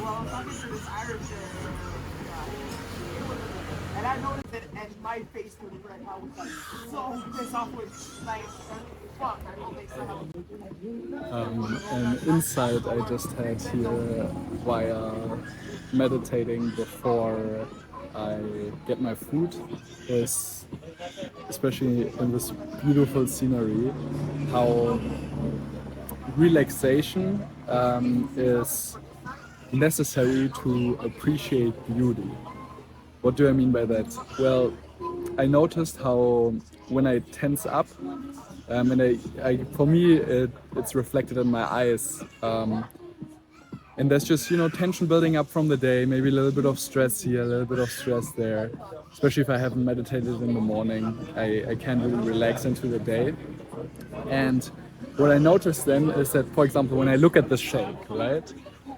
well, I'm talking to this Irish and I noticed it, and my face to it right now was like so pissed off with like, fuck, I don't think so. An insight I just had here via meditating before I get my food is, especially in this beautiful scenery, how relaxation is necessary to appreciate beauty. What do I mean by that? Well, I noticed how when I tense up, and for me, it's reflected in my eyes. And there's just, tension building up from the day, maybe a little bit of stress here, a little bit of stress there. Especially if I haven't meditated in the morning, I can't really relax into the day. And what I noticed then is that, for example, when I look at the shake, right?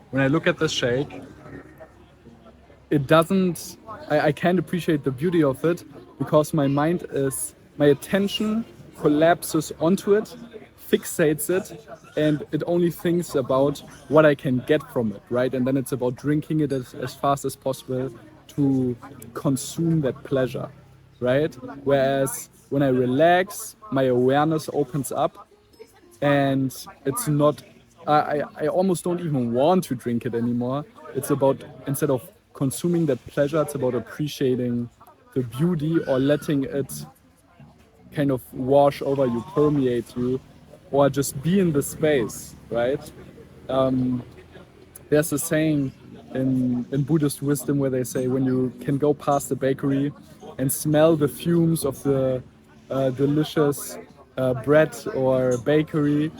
When I look at the shake, it doesn't, I can't appreciate the beauty of it because my attention collapses onto it, fixates it, and it only thinks about what I can get from it, right? And then it's about drinking it as fast as possible to consume that pleasure, right? Whereas when I relax, my awareness opens up and it's not, I almost don't even want to drink it anymore. It's about, instead of consuming that pleasure, it's about appreciating the beauty or letting it kind of wash over you, permeate you, or just be in the space, right? There's a saying in Buddhist wisdom where they say when you can go past the bakery and smell the fumes of the delicious bread or bakery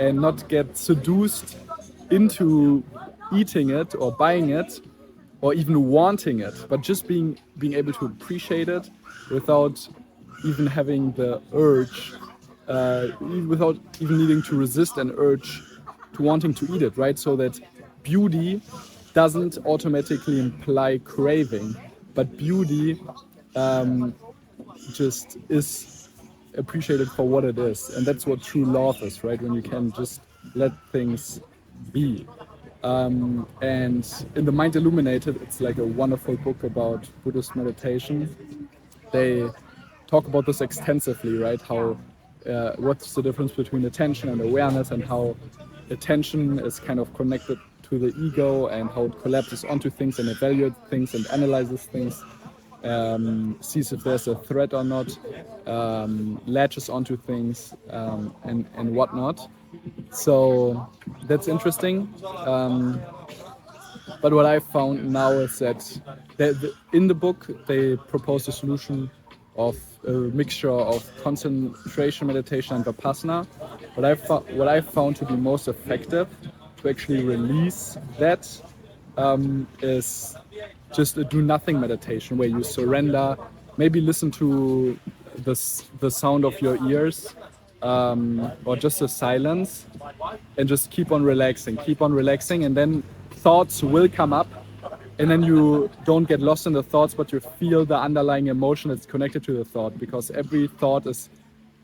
and not get seduced into eating it or buying it or even wanting it, but just being able to appreciate it without even having the urge, without even needing to resist an urge to wanting to eat it, right? So that beauty doesn't automatically imply craving, but beauty just is appreciated for what it is. And that's what true love is, right? When you can just let things be. And in The Mind Illuminated, it's like a wonderful book about Buddhist meditation. They talk about this extensively, right? How what's the difference between attention and awareness, and how attention is kind of connected to the ego and how it collapses onto things and evaluates things and analyzes things, sees if there's a threat or not, latches onto things, and whatnot. So that's interesting. But what I found now is that in the book they propose a solution of a mixture of concentration meditation and vipassana. What I found to be most effective to actually release that is just a do nothing meditation where you surrender, maybe listen to the sound of your ears, or just the silence, and just keep on relaxing, and then thoughts will come up, and then you don't get lost in the thoughts, but you feel the underlying emotion that's connected to the thought, because every thought is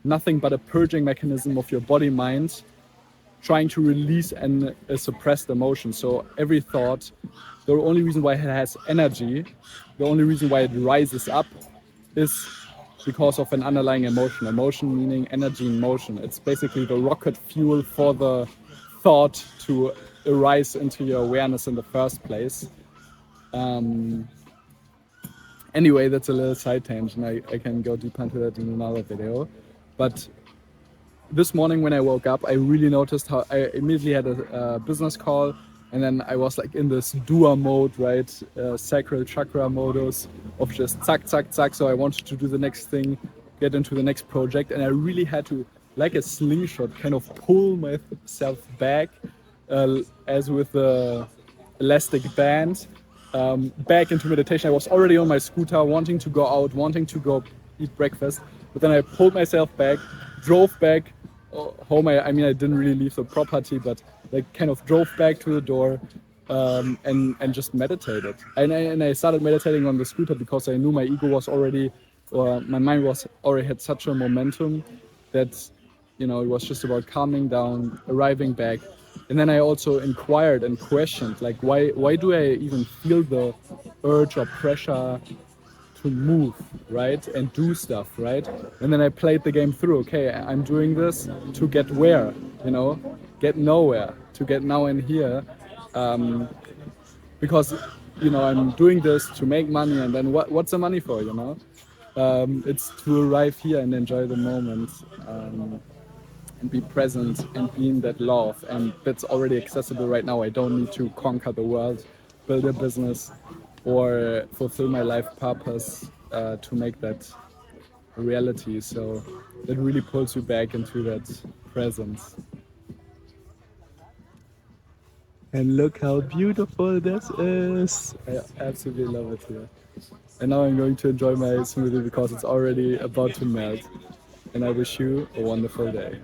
nothing but a purging mechanism of your body mind trying to release a suppressed emotion. So every thought, the only reason why it has energy, the only reason why it rises up is because of an underlying emotion. Emotion meaning energy in motion. It's basically the rocket fuel for the thought to arise into your awareness in the first place. Anyway, that's a little side tangent. I can go deeper into that in another video. But this morning when I woke up, I really noticed how I immediately had a business call, and then I was like in this doer mode, right? Sacral chakra modus of just zack, zack, zack. So I wanted to do the next thing, get into the next project, and I really had to, like a slingshot, kind of pull myself back, as with the elastic band, back into meditation. I was already on my scooter, wanting to go out, wanting to go eat breakfast, but then I pulled myself back, drove back home. I mean, I didn't really leave the property, but like kind of drove back to the door, and just meditated. And I started meditating on the scooter because I knew my ego was already, or my mind was already had such a momentum that, it was just about calming down, arriving back, And then I also inquired and questioned, like, why do I even feel the urge or pressure to move, right, and do stuff, right? And then I played the game through. Okay, I'm doing this to get where, you know, get nowhere, to get now and here, because you know I'm doing this to make money, and then what's the money for, you know? It's to arrive here and enjoy the moment. And be present and be in that love, and that's already accessible right now. I don't need to conquer the world, build a business, or fulfill my life purpose to make that a reality. So that really pulls you back into that presence. And look how beautiful this is. I absolutely love it here. And now I'm going to enjoy my smoothie because it's already about to melt. And I wish you a wonderful day.